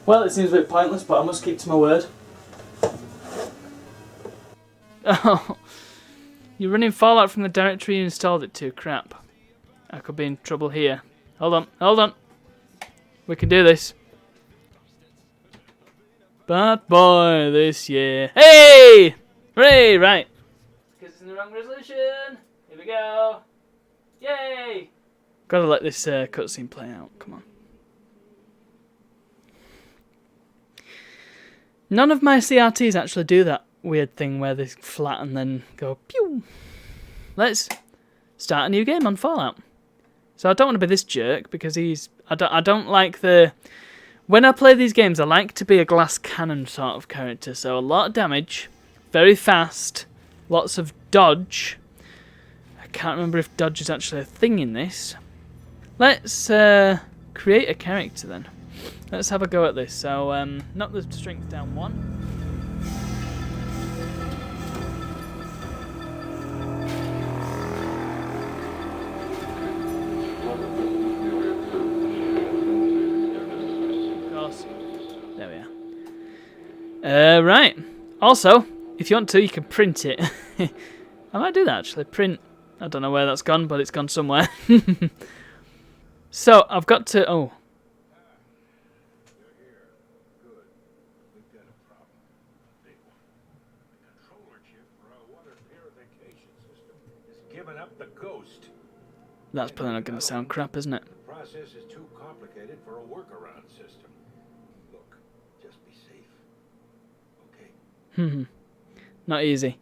Well, it seems a bit pointless, but I must keep to my word. Oh, you're running Fallout from the directory you installed it to. Crap. I could be in trouble here. Hold on. We can do this. Bad boy this year. Hey! Hooray! Right. Because it's in the wrong resolution. Here we go. Yay! Gotta let this cutscene play out. Come on. None of my CRTs actually do that weird thing where they flat and then go pew. Let's start a new game on Fallout. So I don't want to be this jerk because I don't like the... When I play these games, I like to be a glass cannon sort of character. So a lot of damage, very fast, lots of dodge. I can't remember if dodge is actually a thing in this. Let's create a character then. Let's have a go at this. So knock the strength down 1. There we are. Right. Also, if you want to, you can print it. I might do that actually. Print. I don't know where that's gone, but it's gone somewhere. So I've got to. Oh. That's probably not going to sound crap, isn't it? The process is too complicated for a workaround system. Look, just be safe. Okay. Not easy.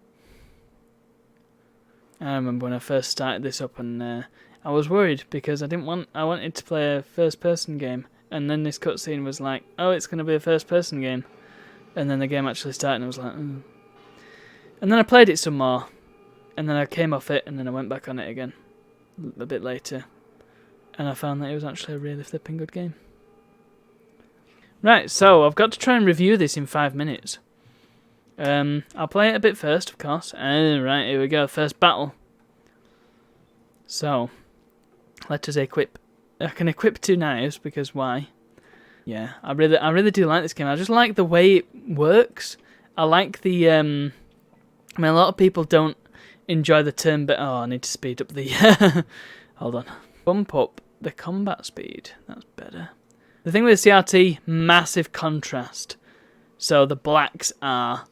I remember when I first started this up, and I was worried because I wanted to play a first-person game, and then this cutscene was like, oh, it's going to be a first-person game, and then the game actually started, and I was like, and then I played it some more, and then I came off it, and then I went back on it again a bit later, and I found that it was actually a really flipping good game. Right, so I've got to try and review this in 5 minutes. I'll play it a bit first, of course. Right, here we go, first battle. So, let us equip. I can equip 2 knives, because why? Yeah, I really do like this game. I just like the way it works. I like the, I mean, a lot of people don't enjoy the turn, but oh, I need to speed up the, hold on. Bump up the combat speed, that's better. The thing with the CRT, massive contrast. So the blacks are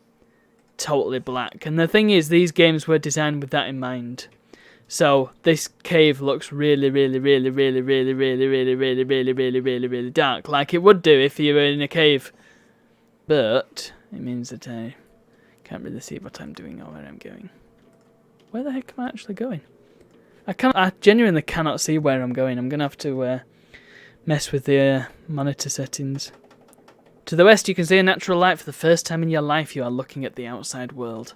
totally black. And the thing is, these games were designed with that in mind. So this cave looks really dark, like it would do if you were in a cave. But it means that I can't really see what I'm doing or where I'm going. Where the heck am I actually going? I genuinely cannot see where I'm going. I'm going to have to mess with the monitor settings. To the west, you can see a natural light. For the first time in your life, you are looking at the outside world.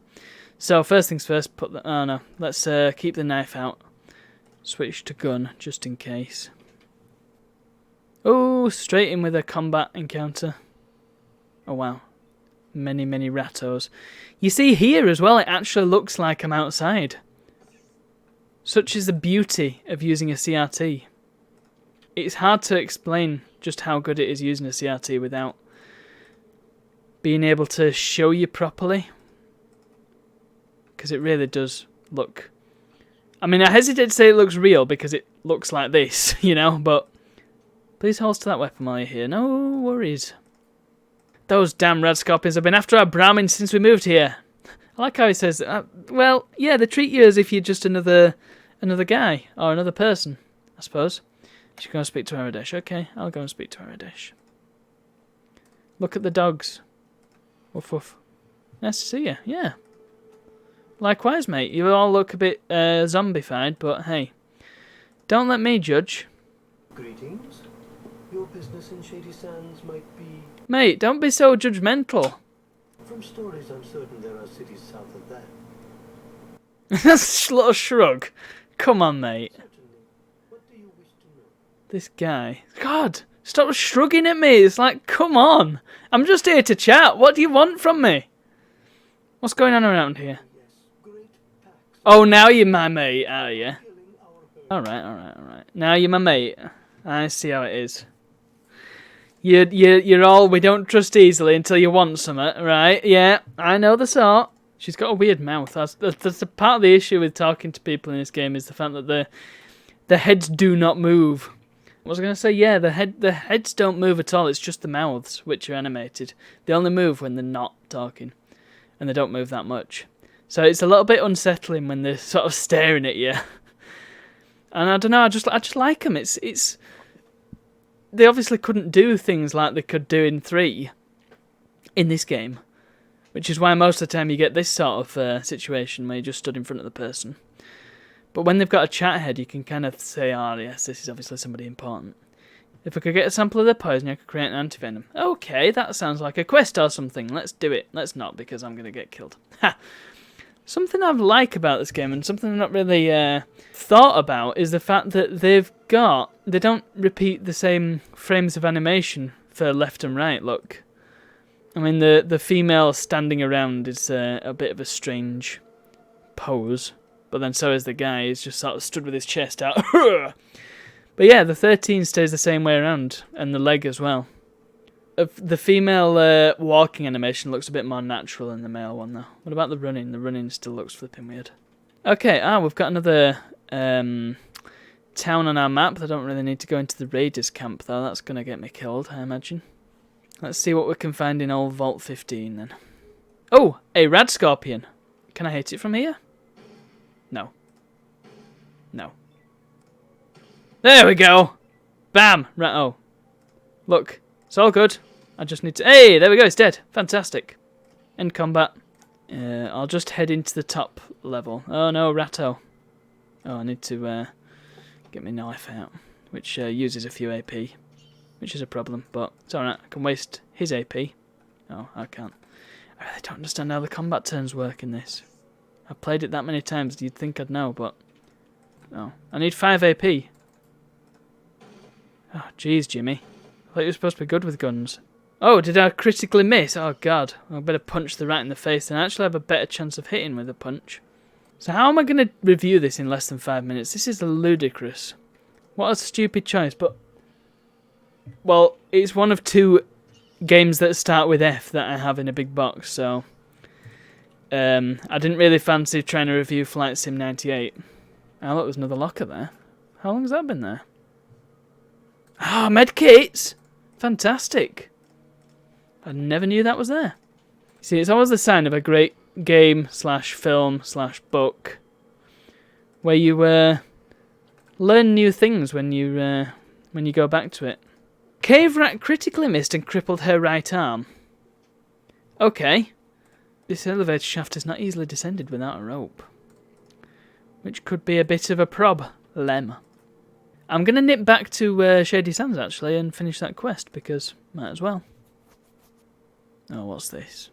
So, first things first, put the... Oh, no. Let's keep the knife out. Switch to gun, just in case. Oh, straight in with a combat encounter. Oh, wow. Many rattos. You see here as well, it actually looks like I'm outside. Such is the beauty of using a CRT. It's hard to explain just how good it is using a CRT without being able to show you properly. Because it really does look... I mean, I hesitate to say it looks real because it looks like this, you know, but... Please hold to that weapon while you're here. No worries. Those damn red scorpions have been after our Brahmin since we moved here. I like how he says, well, yeah, they treat you as if you're just another guy, or another person, I suppose. She's going to speak to Aradesh. Okay, I'll go and speak to Aradesh. Look at the dogs. Woof woof. Nice to see you, yeah. Likewise, mate. You all look a bit zombified, but hey. Don't let me judge. Greetings. Your business in Shady Sands might be... Mate, don't be so judgmental. From stories, I'm certain there are cities south of that. That's a little shrug. Come on, mate. Certainly. What do you wish to know? This guy. God, stop shrugging at me. It's like, come on. I'm just here to chat. What do you want from me? What's going on around here? Yes, great packs. Oh, now you're my mate, are you? Killing our herd. Alright. Now you're my mate. I see how it is. You're all, we don't trust easily until you want something, right? Yeah, I know the sort. She's got a weird mouth. That's a part of the issue with talking to people in this game, is the fact that the heads do not move. I was going to say, yeah, the heads don't move at all. It's just the mouths, which are animated. They only move when they're not talking, and they don't move that much. So it's a little bit unsettling when they're sort of staring at you. And I don't know, I just like them. It's they obviously couldn't do things like they could do in 3 in this game, which is why most of the time you get this sort of situation where you just stood in front of the person. But when they've got a chat head, you can kind of say, oh yes, this is obviously somebody important. If I could get a sample of their poison, I could create an antivenom. Okay, that sounds like a quest or something. Let's do it. Let's not, because I'm going to get killed. Ha! Something I like about this game, and something I've not really thought about, is the fact that they don't repeat the same frames of animation for left and right, look. I mean, the female standing around is a bit of a strange pose. But then so is the guy. He's just sort of stood with his chest out. But yeah, the 13 stays the same way around. And the leg as well. The female walking animation looks a bit more natural than the male one, though. What about the running? The running still looks flipping weird. Okay, we've got another town on our map. I don't really need to go into the raiders camp, though. That's going to get me killed, I imagine. Let's see what we can find in old Vault 15, then. Oh, a rad scorpion. Can I hit it from here? No. No. There we go! Bam! Right, oh. Look, it's all good. I just need to... Hey, there we go, it's dead. Fantastic. End combat. I'll just head into the top level. Oh no, Ratto. Oh, I need to get my knife out, which uses a few AP, which is a problem, but it's alright. I can waste his AP. Oh, I can't. I really don't understand how the combat turns work in this. I've played it that many times, you'd think I'd know, but... Oh, I need 5 AP. Oh, jeez, Jimmy. I thought you were supposed to be good with guns. Oh, did I critically miss? Oh, God. I better punch the rat in the face and actually have a better chance of hitting with a punch. So how am I going to review this in less than 5 minutes? This is ludicrous. What a stupid choice, but... Well, it's one of 2 games that start with F that I have in a big box, so... I didn't really fancy trying to review Flight Sim 98. Oh, look, there's another locker there. How long has that been there? Ah, medkits! Fantastic. I never knew that was there. See, it's always the sign of a great game slash film slash book where you learn new things when you go back to it. Cave rat critically missed and crippled her right arm. Okay. This elevator shaft is not easily descended without a rope, which could be a bit of a problem. I'm going to nip back to Shady Sands, actually, and finish that quest, because might as well. Oh, what's this?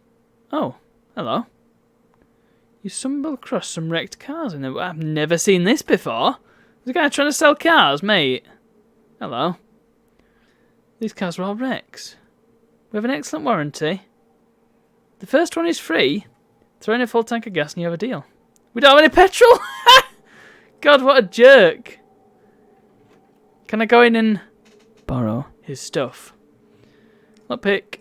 Oh, hello. You stumble across some wrecked cars in there. I've never seen this before. There's a guy trying to sell cars, mate. Hello. These cars are all wrecks. We have an excellent warranty. The first one is free. Throw in a full tank of gas and you have a deal. We don't have any petrol? God, what a jerk. Can I go in and borrow his stuff? Lockpick.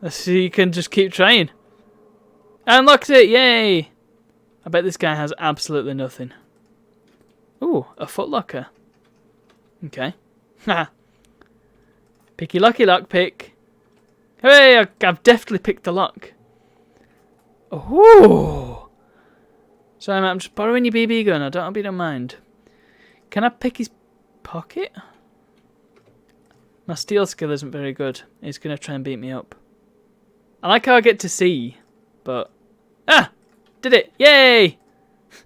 Let's see, you can just keep trying. I unlocked it, yay! I bet this guy has absolutely nothing. Ooh, a footlocker. Okay. Ha! Picky locky lockpick. Hey, I've definitely picked the lock. Oh! Sorry, mate, I'm just borrowing your BB gun. I hope you don't mind. Can I pick his pocket? My steel skill isn't very good. He's going to try and beat me up. I like how I get to see, but... Ah! Did it! Yay!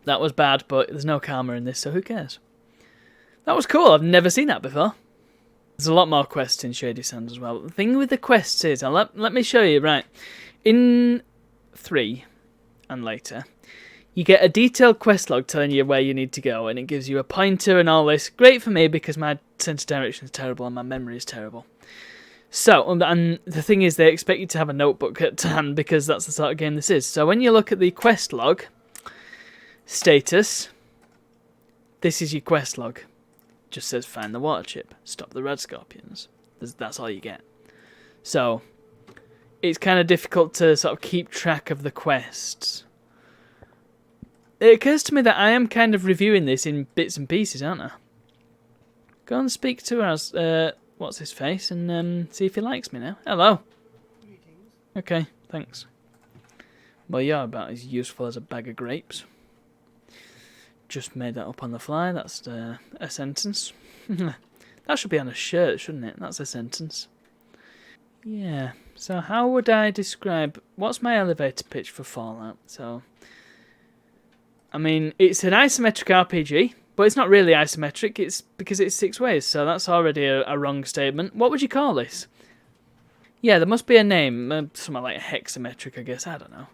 That was bad, but there's no karma in this, so who cares? That was cool. I've never seen that before. There's a lot more quests in Shady Sands as well. The thing with the quests is, let me show you, right. In 3 and later, you get a detailed quest log telling you where you need to go, and it gives you a pointer and all this. Great for me because my sense of direction is terrible and my memory is terrible. So, and the thing is, they expect you to have a notebook at hand because that's the sort of game this is. So when you look at the quest log, status, this is your quest log. just says find the water chip, stop the red scorpions. That's all you get. So it's kind of difficult to sort of keep track of the quests. It occurs to me that I am kind of reviewing this in bits and pieces, aren't I? Go and speak to us, what's his face, and see if he likes me now. Hello. Greetings. Okay, thanks. Well, you're about as useful as a bag of grapes. Just made that up on the fly. That's a sentence. That should be on a shirt, shouldn't it? That's a sentence. Yeah. So how would I describe... What's my elevator pitch for Fallout? So, I mean, it's an isometric RPG, but it's not really isometric. It's because it's 6 ways, so that's already a wrong statement. What would you call this? Yeah, there must be a name. Something like hexametric, I guess. I don't know.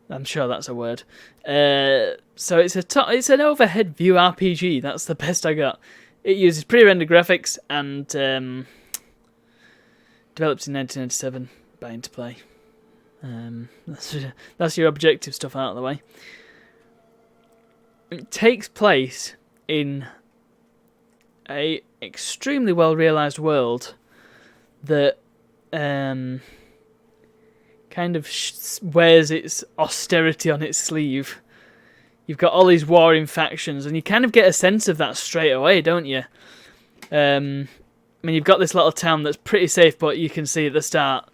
I'm sure that's a word. So it's an overhead view RPG. That's the best I got. It uses pre-rendered graphics and developed in 1997 by Interplay. That's your objective stuff out of the way. It takes place in a extremely well realised world that kind of wears its austerity on its sleeve. You've got all these warring factions, and you kind of get a sense of that straight away, don't you? I mean, you've got this little town that's pretty safe, but you can see at the start,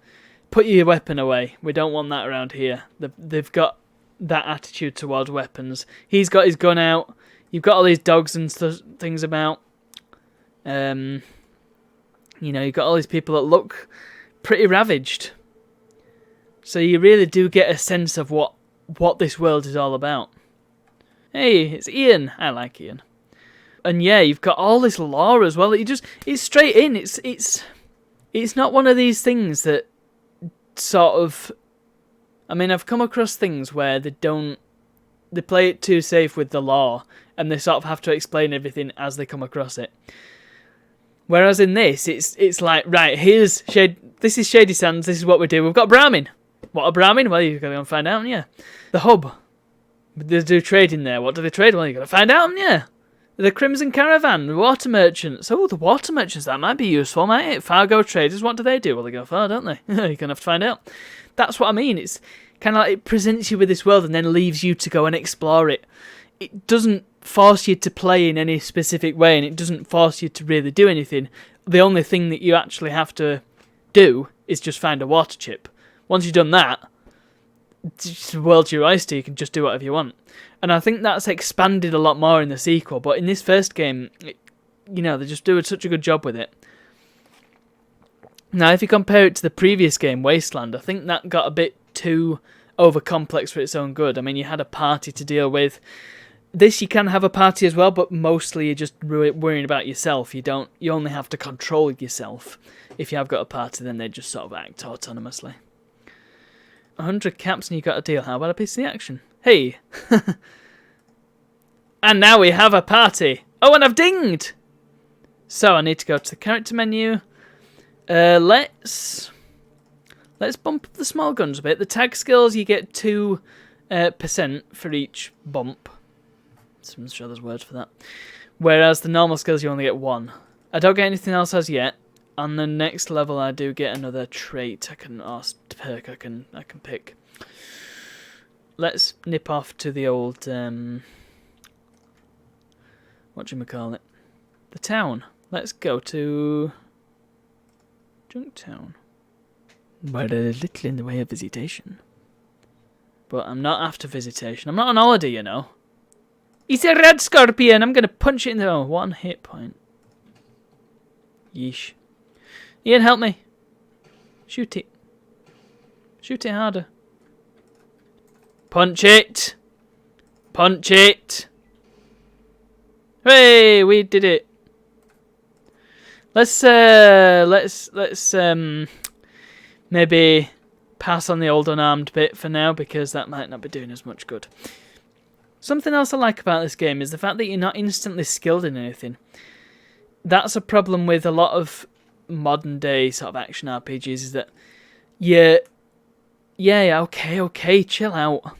put your weapon away. We don't want that around here. They've got that attitude towards weapons. He's got his gun out. You've got all these dogs and things about. You've got all these people that look pretty ravaged. So you really do get a sense of what this world is all about. Hey, it's Ian. I like Ian. And yeah, you've got all this lore as well. It's straight in. It's not one of these things that sort of... I mean, I've come across things where they play it too safe with the lore, and they sort of have to explain everything as they come across it. Whereas in this, it's like, right, this is Shady Sands, this is what we do. We've got Brahmin. What a Brahmin? Well, you've got to go and find out, yeah. The hub. They do trading there. What do they trade? Well, you've got to find out, yeah. The Crimson Caravan, the water merchants. Oh, the water merchants, that might be useful, might it? Fargo traders, what do they do? Well, they go far, don't they? You're going to have to find out. That's what I mean. It's kind of like it presents you with this world and then leaves you to go and explore it. It doesn't force you to play in any specific way, and it doesn't force you to really do anything. The only thing that you actually have to do is just find a water chip. Once you've done that, the world's your oyster. You can just do whatever you want. And I think that's expanded a lot more in the sequel. But in this first game, they just do such a good job with it. Now, if you compare it to the previous game, Wasteland, I think that got a bit too over-complex for its own good. I mean, you had a party to deal with. This, you can have a party as well, but mostly you're just worrying about yourself. You only have to control yourself. If you have got a party, then they just sort of act autonomously. 100 caps and you got a deal. How about a piece of the action? Hey! And now we have a party! Oh, and I've dinged! So I need to go to the character menu. Let's bump up the small guns a bit. The tag skills, you get 2% for each bump. I'm sure there's words for that. Whereas the normal skills, you only get 1. I don't get anything else as yet. On the next level, I do get another trait or perk I can pick. Let's nip off to the old whatchamacallit? The town. Let's go to Junktown. Where there's little in the way of visitation. But I'm not after visitation. I'm not on holiday, you know. He's a red scorpion. I'm gonna punch it in the 1 hit point. Yeesh. Ian, help me. Shoot it. Shoot it harder. Punch it. Punch it. Hey, we did it. Let's maybe pass on the old unarmed bit for now, because that might not be doing as much good. Something else I like about this game is the fact that you're not instantly skilled in anything. That's a problem with a lot of modern day sort of action RPGs, is that okay, chill out.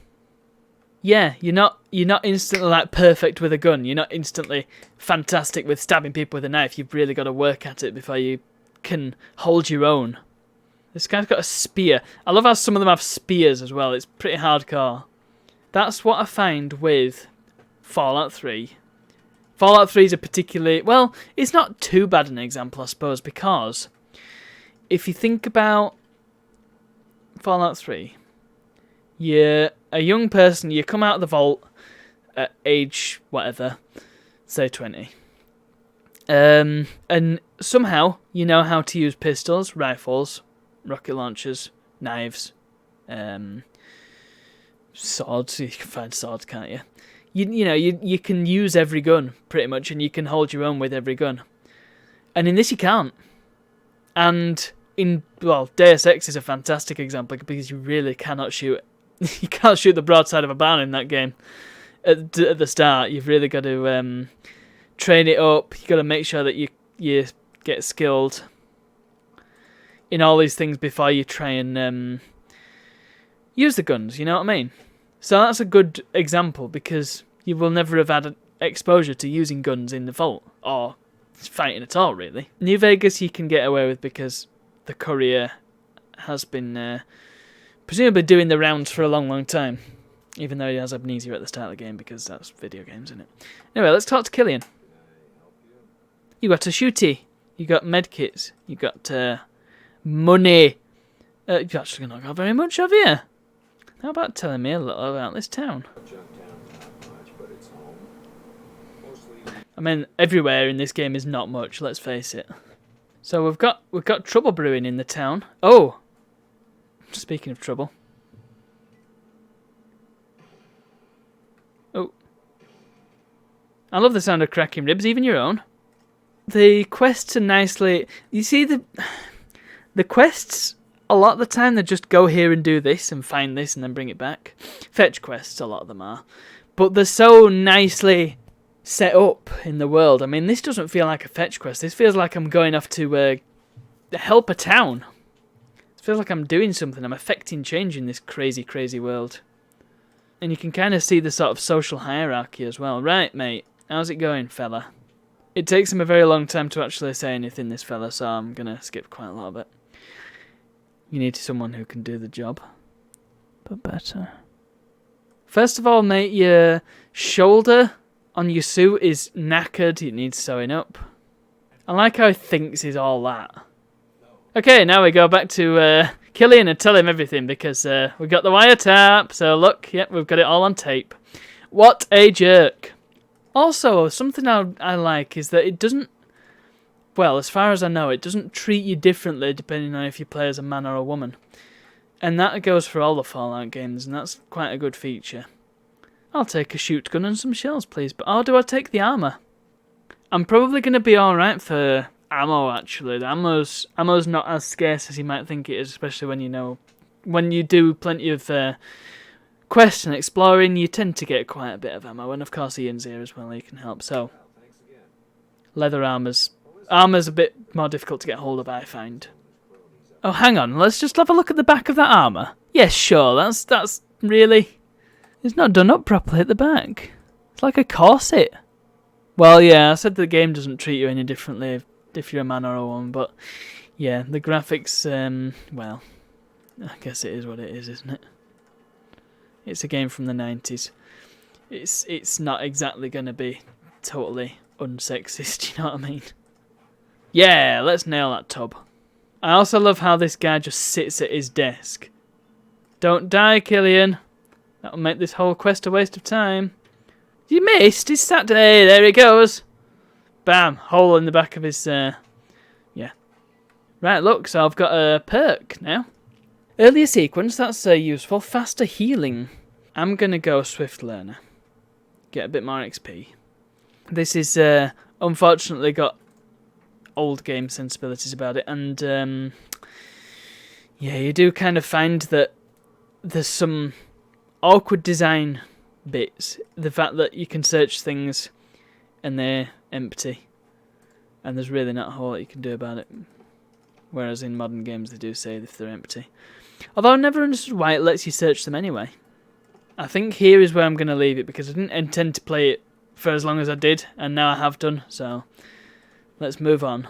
Yeah, you're you're not instantly like perfect with a gun. You're not instantly fantastic with stabbing people with a knife. You've really got to work at it before you can hold your own. This guy's got a spear. I love how some of them have spears as well. It's pretty hardcore. That's what I find with Fallout 3. Fallout 3 is a particularly... Well, it's not too bad an example, I suppose, because if you think about Fallout 3, you're a young person, you come out of the vault at age whatever, say 20. And somehow you know how to use pistols, rifles, rocket launchers, knives, swords. You can find swords, can't you? You can use every gun pretty much, and you can hold your own with every gun. And in this you can't. And Deus Ex is a fantastic example because you really cannot shoot. You can't shoot the broadside of a barn in that game. At the start, you've really got to train it up. You've got to make sure that you get skilled in all these things before you try and use the guns, you know what I mean? So that's a good example because you will never have had exposure to using guns in the vault or fighting at all, really. New Vegas you can get away with because the courier has been presumably doing the rounds for a long, long time, even though he has amnesia at the start of the game because that's video games, isn't it? Anyway, let's talk to Killian. You got a shooty, you got medkits, you got money. You've actually not got very much, have you? How about telling me a little about this town? I mean, everywhere in this game is not much, let's face it. So we've got trouble brewing in the town. Oh! Speaking of trouble. Oh. I love the sound of cracking ribs, even your own. The quests are nicely... You see, the quests, a lot of the time, they just go here and do this and find this and then bring it back. Fetch quests, a lot of them are. But they're so nicely set up in the world. I mean, this doesn't feel like a fetch quest. This feels like I'm going off to help a town. It feels like I'm doing something. I'm affecting change in this crazy, crazy world. And you can kind of see the sort of social hierarchy as well. Right, mate. How's it going, fella? It takes him a very long time to actually say anything, this fella, so I'm going to skip quite a lot of it. You need someone who can do the job. But better. First of all, mate, your shoulder on your suit is knackered. It needs sewing up. I like how he thinks he's all that. Okay, now we go back to Killian and tell him everything because we've got the wiretap. So look, yep, we've got it all on tape. What a jerk. Also, something I like is that it doesn't, well, as far as I know, it doesn't treat you differently depending on if you play as a man or a woman. And that goes for all the Fallout games, and that's quite a good feature. I'll take a shoot gun and some shells, please, but how do I take the armour? I'm probably going to be alright for ammo, actually. The ammo's not as scarce as you might think it is, especially when you do plenty of quests and exploring, you tend to get quite a bit of ammo, and of course Ian's here as well, he can help. So, leather armour's a bit more difficult to get hold of, I find. Oh, hang on, let's just have a look at the back of that armour. Yes, sure, that's really... It's not done up properly at the back. It's like a corset. Well, yeah, I said the game doesn't treat you any differently if you're a man or a woman, but yeah, the graphics, well, I guess it is what it is, isn't it? It's a game from the 90s. It's not exactly going to be totally unsexist, you know what I mean? Yeah, let's nail that tub. I also love how this guy just sits at his desk. Don't die, Killian. That'll make this whole quest a waste of time. You missed? He's sat there. Hey, there he goes. Bam. Hole in the back of his... yeah. Right, look, so I've got a perk now. Earlier sequence, that's useful. Faster healing. I'm going to go Swift Learner. Get a bit more XP. This is unfortunately got old game sensibilities about it. And yeah, you do kind of find that there's some awkward design bits. The fact that you can search things and they're empty. And there's really not a whole lot you can do about it. Whereas in modern games they do say if they're empty. Although I never understood why it lets you search them anyway. I think here is where I'm going to leave it, because I didn't intend to play it for as long as I did, and now I have done, so let's move on.